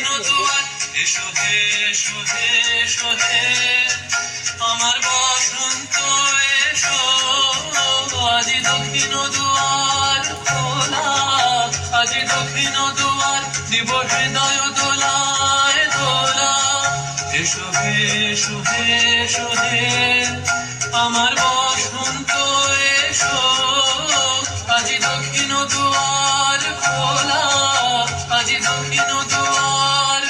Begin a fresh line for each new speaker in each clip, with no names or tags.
দক্ষিণ দুয়ার এসো হে এসো হে এসো হে আমার বসন্ত এসো আজি দক্ষিণ দুয়ার খোলা আজি দক্ষিণ দুয়ার দিব হৃদয় দোলায় দোলা এসো হে এসো হে এসো হে আমার বসন্ত এসো আজি দক্ষিণ দুয়ার খোলা আজি দক্ষিণ দুয়ার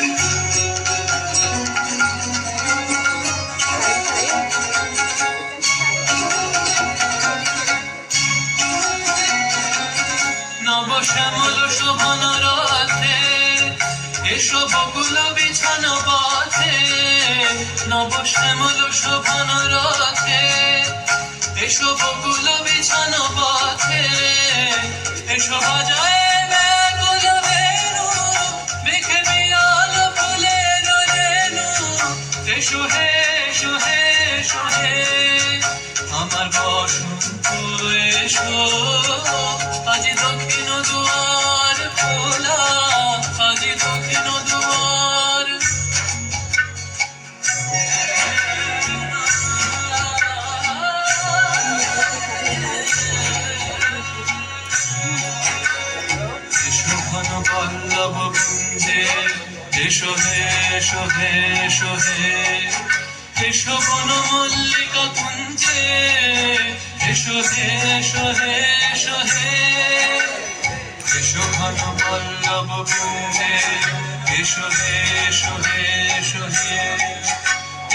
নব শ্যামল শোভন রথে এসো বকুল বিছানো পথে নব শ্যামল শোভন রথে এসো বকুল বিছানো পথে এসো বাজায় ব্যাকুল বেণু বিখে বিয়াল ফুলের রেণু এসো হে এসো হে এসো হে আমার বসন্ত এসো আজি দক্ষিণ দুয়ার খোলা আজি দক্ষিণ দুয়ার এসো ঘন পল্লব কুঞ্জে এসো হে এসো হে এসো হে এসো বন মল্লিকা কুঞ্জে এসো হে এসো হে এসো হে এসো ঘন পল্লব কুঞ্জে এসো হে এসো হে এসো হে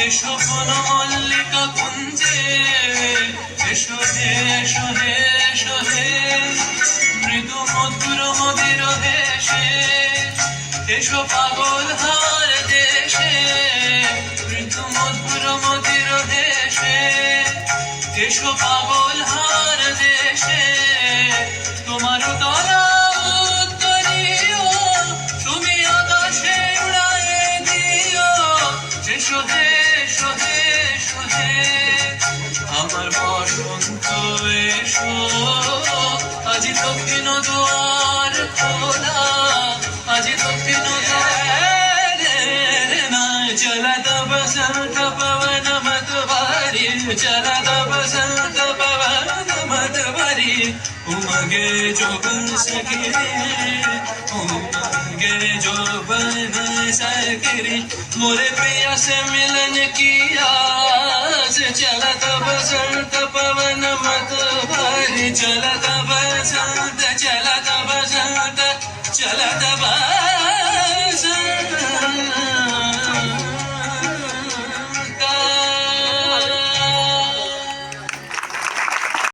এসো বন মল্লিকা কুঞ্জে এসো হে এসো হে এসো হে মৃদু মধুর মদির হেসে এসো পাগল হার দেশে মৃদু মধুর মদির হেসে এসো পাগল হার দেশে তোমার তলা উত্তরীয় তুমি আকাশে উড়ায়ে দিও এসো হে এসো হে এসো হে আমার বসন্ত এসো আজি দক্ষিণ দুয়ার খোলা আজি দক্ষিণ দুয়ার চলत बसंत पवन मतवारी चलत बसंत पवन मतवारी उमगे जोबन सखरी उमगे जोबन सखरी मोरे प्रिया से मिलन की आस चलत बसंत पवन मतवारी चलत बसंत